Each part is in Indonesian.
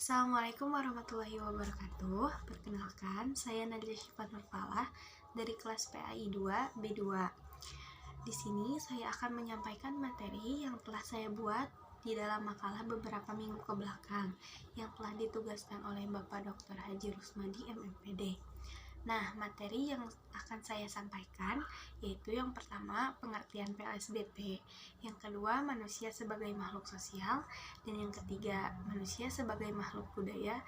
Assalamualaikum warahmatullahi wabarakatuh. Perkenalkan, saya Nadia Syifa Nurfalah dari kelas PAI 2 B2. Di sini saya akan menyampaikan materi yang telah saya buat di dalam makalah beberapa minggu ke belakang yang telah ditugaskan oleh Bapak Dr. Haji Rusmadi MMPD. Nah, materi yang akan saya sampaikan yaitu yang pertama, pengertian PLSBT, yang kedua, manusia sebagai makhluk sosial, dan yang ketiga, manusia sebagai makhluk budaya,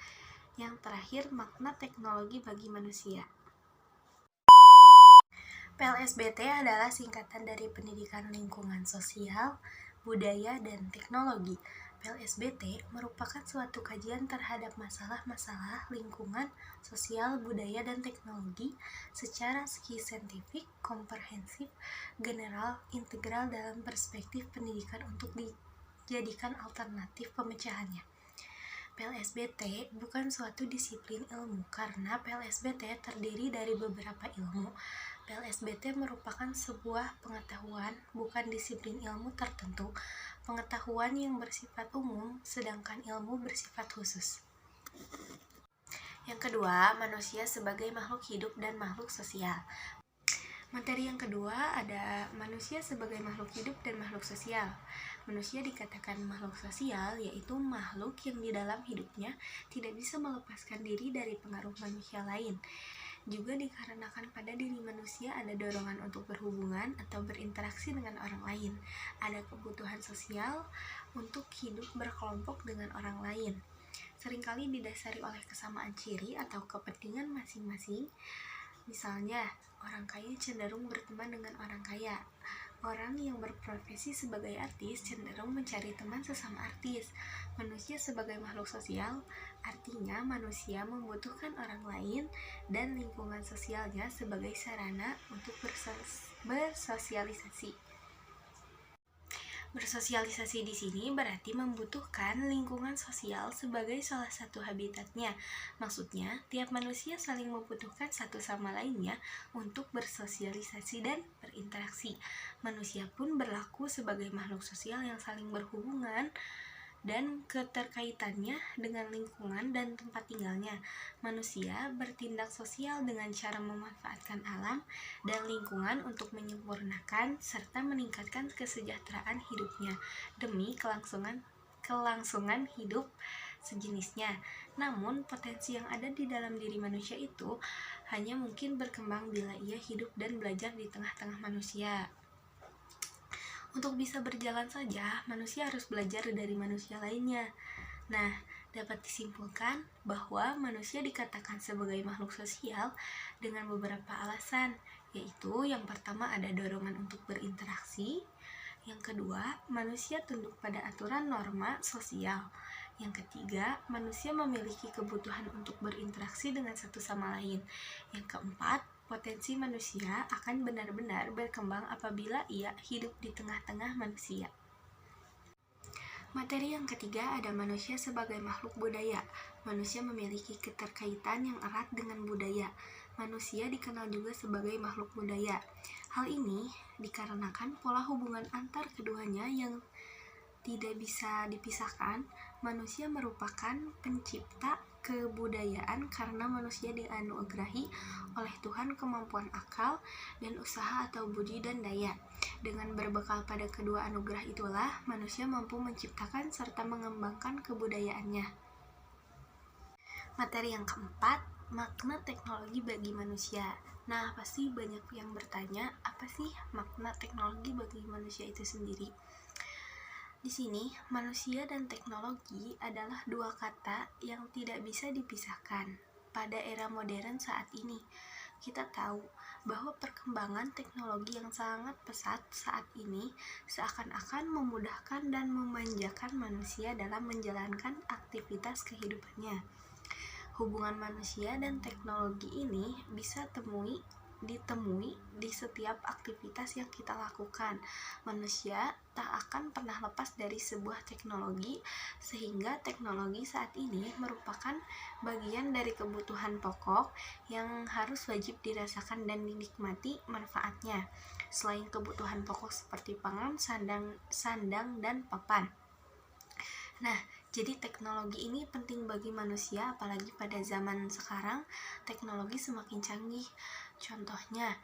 yang terakhir, makna teknologi bagi manusia. PLSBT adalah singkatan dari Pendidikan Lingkungan Sosial, Budaya, dan Teknologi. PLSBT merupakan suatu kajian terhadap masalah-masalah lingkungan, sosial, budaya, dan teknologi secara saintifik, komprehensif, general, integral dalam perspektif pendidikan untuk dijadikan alternatif pemecahannya. PLSBT bukan suatu disiplin ilmu karena PLSBT terdiri dari beberapa ilmu. PLSBT merupakan sebuah pengetahuan, bukan disiplin ilmu tertentu, pengetahuan yang bersifat umum, sedangkan ilmu bersifat khusus. Yang kedua, manusia sebagai makhluk hidup dan makhluk sosial. Materi yang kedua ada manusia sebagai makhluk hidup dan makhluk sosial. Manusia dikatakan makhluk sosial, yaitu makhluk yang di dalam hidupnya tidak bisa melepaskan diri dari pengaruh manusia lain. Juga dikarenakan pada diri manusia ada dorongan untuk berhubungan atau berinteraksi dengan orang lain. Ada kebutuhan sosial untuk hidup berkelompok dengan orang lain. Seringkali didasari oleh kesamaan ciri atau kepentingan masing-masing. Misalnya, orang kaya cenderung berteman dengan orang kaya. Orang yang berprofesi sebagai artis cenderung mencari teman sesama artis. Manusia sebagai makhluk sosial, artinya manusia membutuhkan orang lain dan lingkungan sosialnya sebagai sarana untuk bersosialisasi. Bersosialisasi di sini berarti membutuhkan lingkungan sosial sebagai salah satu habitatnya. Maksudnya, tiap manusia saling membutuhkan satu sama lainnya untuk bersosialisasi dan berinteraksi. Manusia pun berlaku sebagai makhluk sosial yang saling berhubungan dan keterkaitannya dengan lingkungan dan tempat tinggalnya. Manusia bertindak sosial dengan cara memanfaatkan alam dan lingkungan untuk menyempurnakan serta meningkatkan kesejahteraan hidupnya demi kelangsungan hidup sejenisnya. Namun, potensi yang ada di dalam diri manusia itu hanya mungkin berkembang bila ia hidup dan belajar di tengah-tengah manusia. Untuk bisa berjalan saja, manusia harus belajar dari manusia lainnya. Nah, dapat disimpulkan bahwa manusia dikatakan sebagai makhluk sosial dengan beberapa alasan, yaitu yang pertama ada dorongan untuk berinteraksi, yang kedua, manusia tunduk pada aturan norma sosial, yang ketiga, manusia memiliki kebutuhan untuk berinteraksi dengan satu sama lain, yang keempat, potensi manusia akan benar-benar berkembang apabila ia hidup di tengah-tengah manusia. Materi yang ketiga ada manusia sebagai makhluk budaya. Manusia memiliki keterkaitan yang erat dengan budaya. Manusia dikenal juga sebagai makhluk budaya. Hal ini dikarenakan pola hubungan antar keduanya yang tidak bisa dipisahkan. Manusia merupakan pencipta kebudayaan karena manusia dianugerahi oleh Tuhan kemampuan akal dan usaha atau budi dan daya. Dengan berbekal pada kedua anugerah itulah manusia mampu menciptakan serta mengembangkan kebudayaannya. Materi yang keempat, makna teknologi bagi manusia. Nah, pasti banyak yang bertanya, apa sih makna teknologi bagi manusia itu sendiri? Di sini, manusia dan teknologi adalah dua kata yang tidak bisa dipisahkan. Pada era modern saat ini, kita tahu bahwa perkembangan teknologi yang sangat pesat saat ini seakan-akan memudahkan dan memanjakan manusia dalam menjalankan aktivitas kehidupannya. Hubungan manusia dan teknologi ini bisa ditemui di setiap aktivitas yang kita lakukan. Manusia tak akan pernah lepas dari sebuah teknologi, sehingga teknologi saat ini merupakan bagian dari kebutuhan pokok yang harus wajib dirasakan dan dinikmati manfaatnya. Selain kebutuhan pokok seperti pangan, sandang dan papan. Nah, Jadi teknologi ini penting bagi manusia, apalagi pada zaman sekarang teknologi semakin canggih. Contohnya,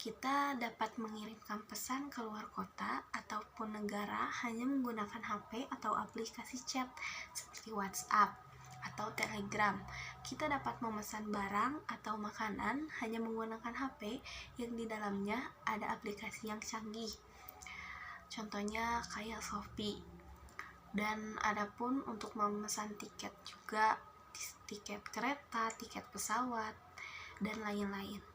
kita dapat mengirimkan pesan ke luar kota ataupun negara hanya menggunakan HP atau aplikasi chat seperti WhatsApp atau Telegram. Kita dapat memesan barang atau makanan hanya menggunakan HP yang di dalamnya ada aplikasi yang canggih. Contohnya kayak Shopee. Dan adapun untuk memesan tiket juga, tiket kereta, tiket pesawat, dan lain-lain.